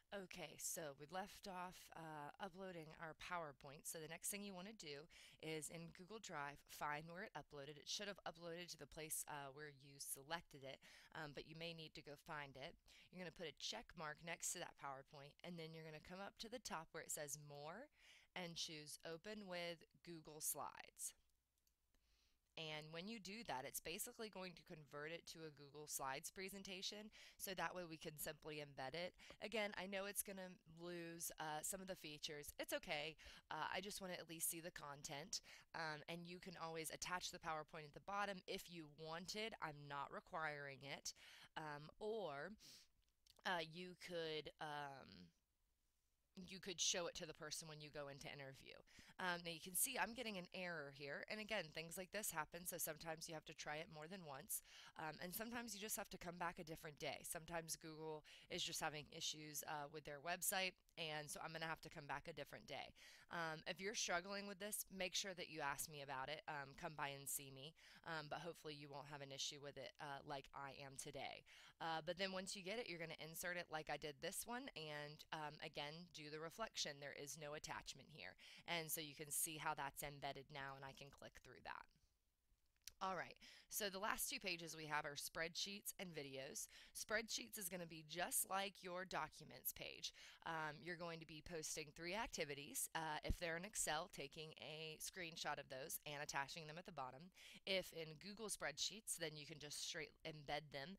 Okay, so we left off uploading our PowerPoint. So the next thing you want to do is in Google Drive, find where it uploaded. It should have uploaded to the place where you selected it, but you may need to go find it. You're going to put a check mark next to that PowerPoint, and then you're going to come up to the top where it says More and choose Open with Google Slides. And when you do that, it's basically going to convert it to a Google Slides presentation. So that way we can simply embed it. Again, I know it's going to lose some of the features. It's okay. I just want to at least see the content. And you can always attach the PowerPoint at the bottom if you wanted. I'm not requiring it. Or you could. You could show it to the person when you go into interview. Now you can see I'm getting an error here. And again, things like this happen. So sometimes you have to try it more than once. And sometimes you just have to come back a different day. Sometimes Google is just having issues with their website. And so I'm going to have to come back a different day. If you're struggling with this, make sure that you ask me about it. Come by and see me. But hopefully you won't have an issue with it like I am today. But then once you get it, you're going to insert it like I did this one. And again, do the reflection. There is no attachment here. And so you can see how that's embedded now, and I can click through that. All right, so the last two pages we have are spreadsheets and videos. Spreadsheets is going to be just like your documents page. You're going to be posting three activities. If they're in Excel, taking a screenshot of those and attaching them at the bottom. If in Google Spreadsheets, then you can just straight embed them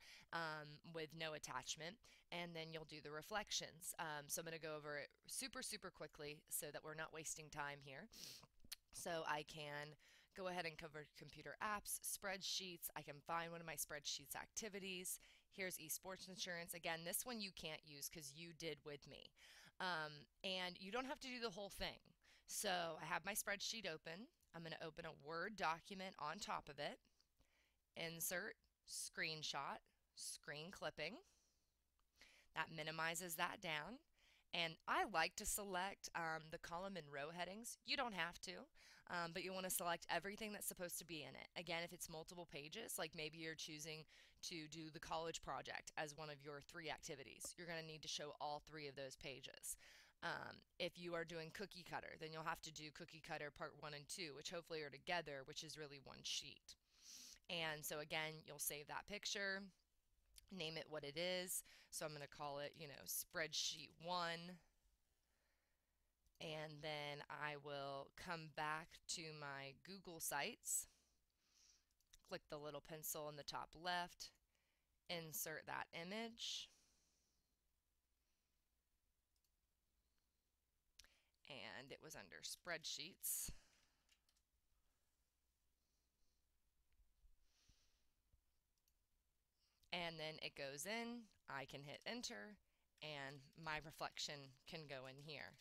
with no attachment, and then you'll do the reflections. So I'm going to go over it super, super quickly so that we're not wasting time here. So I can go ahead and cover computer apps, spreadsheets. I can find one of my spreadsheets activities. Here's esports insurance. Again, this one you can't use because you did with me. And you don't have to do the whole thing. So I have my spreadsheet open. I'm going to open a Word document on top of it. Insert, screenshot, screen clipping. That minimizes that down. And I like to select the column and row headings. You don't have to, but you want to select everything that's supposed to be in it. Again, if it's multiple pages, like maybe you're choosing to do the college project as one of your three activities, you're going to need to show all three of those pages. If you are doing cookie cutter, then you'll have to do cookie cutter part one and two, which hopefully are together, which is really one sheet. And so again, you'll save that picture, name it what it is. So I'm going to call it, spreadsheet one. And then I will come back to my Google Sites, click the little pencil in the top left, insert that image, and it was under spreadsheets. And then it goes in, I can hit enter, and my reflection can go in here.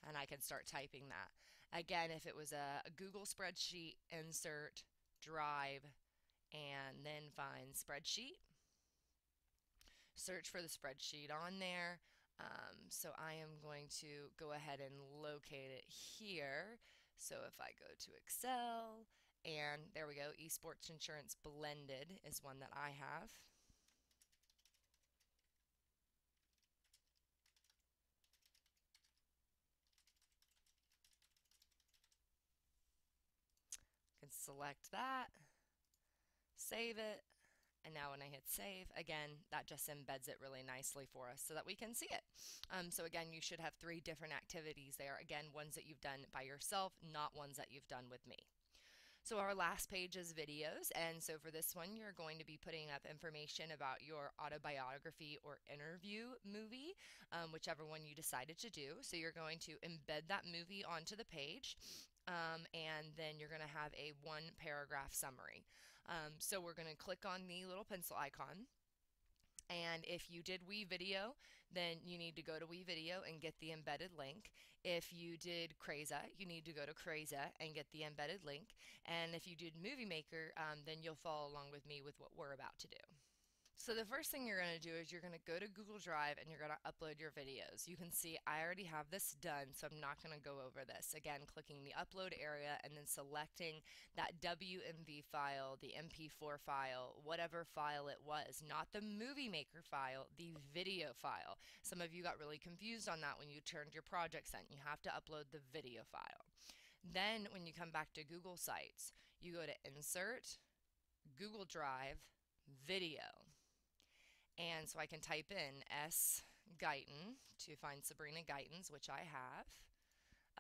And I can start typing that. Again, if it was a Google spreadsheet, insert Drive, and then find spreadsheet. Search for the spreadsheet on there. So I am going to go ahead and locate it here. So if I go to Excel, and there we go, esports insurance blended is one that I have. Can select that, save it, and now when I hit save, again, that just embeds it really nicely for us so that we can see it. So again, you should have three different activities there. Again, ones that you've done by yourself, not ones that you've done with me. So our last page is videos, and so for this one, you're going to be putting up information about your autobiography or interview movie, whichever one you decided to do. So you're going to embed that movie onto the page. And then you're going to have a one paragraph summary. So we're going to click on the little pencil icon. And if you did WeVideo, then you need to go to WeVideo and get the embedded link. If you did Creza, you need to go to Creza and get the embedded link. And if you did Movie Maker, then you'll follow along with me with what we're about to do. So the first thing you're going to do is you're going to go to Google Drive and you're going to upload your videos. You can see I already have this done, so I'm not going to go over this. Again, clicking the upload area and then selecting that WMV file, the MP4 file, whatever file it was, not the Movie Maker file, the video file. Some of you got really confused on that when you turned your projects in. You have to upload the video file. Then when you come back to Google Sites, you go to Insert, Google Drive, Video. And so I can type in S. Guyton to find Sabrina Guyton's, which I have.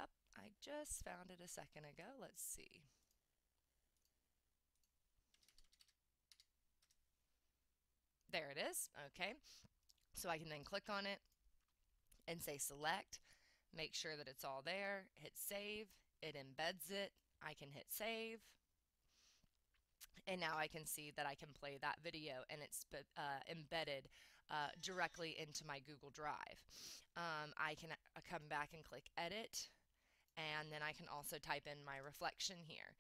Up, I just found it a second ago. Let's see. There it is. Okay. So I can then click on it and say select, make sure that it's all there, hit save, it embeds it. I can hit save. And now I can see that I can play that video and it's embedded directly into my Google Drive. I can come back and click edit, and then I can also type in my reflection here.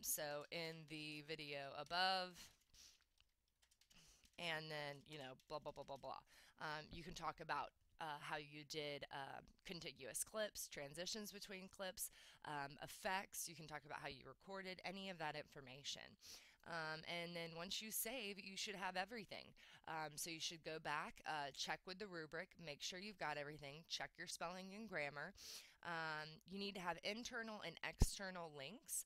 So in the video above, and then, blah, blah, blah, blah, blah. You can talk about how you did contiguous clips, transitions between clips, effects. You can talk about how you recorded any of that information. And then once you save, you should have everything. So you should go back, check with the rubric, make sure you've got everything, check your spelling and grammar. You need to have internal and external links.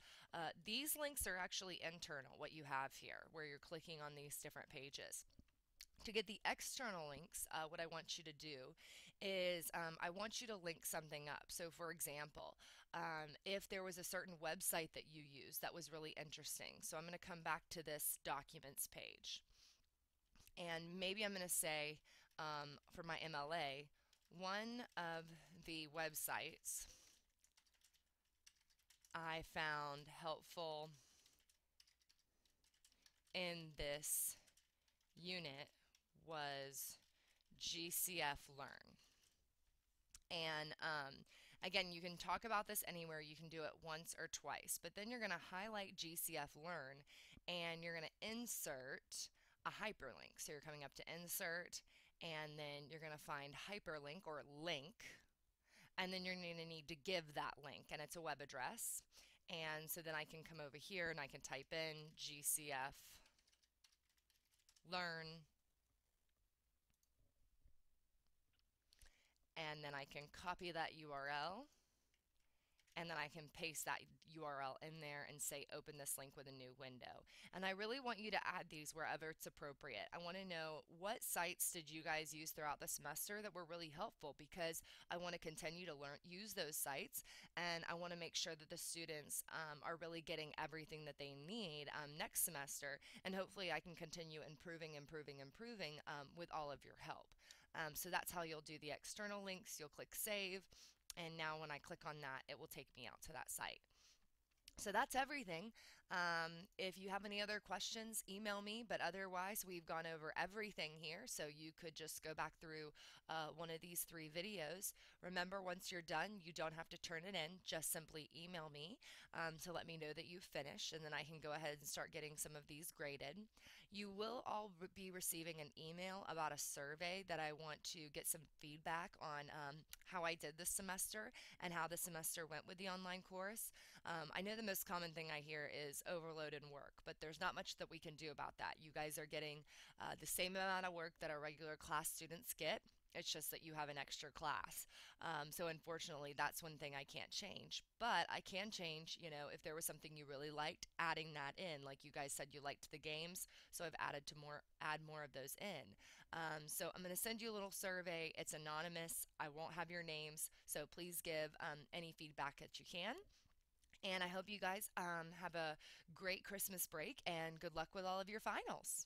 These links are actually internal, what you have here, where you're clicking on these different pages. To get the external links, what I want you to do is I want you to link something up. So for example, if there was a certain website that you used that was really interesting. So I'm going to come back to this documents page. And maybe I'm going to say for my MLA, one of the websites I found helpful in this unit was GCF Learn. And again, you can talk about this anywhere. You can do it once or twice, but then you're going to highlight GCF Learn and you're going to insert a hyperlink. So you're coming up to insert and then you're going to find hyperlink or link, and then you're going to need to give that link, and it's a web address. And so then I can come over here and I can type in GCF Learn, and then I can copy that URL, and then I can paste that URL in there and say open this link with a new window. And I really want you to add these wherever it's appropriate. I want to know what sites did you guys use throughout the semester that were really helpful, because I want to continue to use those sites, and I want to make sure that the students are really getting everything that they need next semester, and hopefully I can continue improving with all of your help. So that's how you'll do the external links. You'll click save, and now when I click on that, it will take me out to that site. So that's everything. If you have any other questions, email me, but otherwise we've gone over everything here, so you could just go back through one of these 3 videos. Remember, once you're done, you don't have to turn it in, just simply email me to let me know that you've finished, and then I can go ahead and start getting some of these graded. You will all be receiving an email about a survey that I want to get some feedback on how I did this semester and how the semester went with the online course. I know the most common thing I hear is overload in work, but there's not much that we can do about that. You guys are getting the same amount of work that our regular class students get. It's just that you have an extra class. So unfortunately, that's one thing I can't change. But I can change, if there was something you really liked, adding that in. Like you guys said you liked the games, so I've add more of those in. So I'm going to send you a little survey. It's anonymous. I won't have your names, so please give any feedback that you can. And I hope you guys have a great Christmas break, and good luck with all of your finals.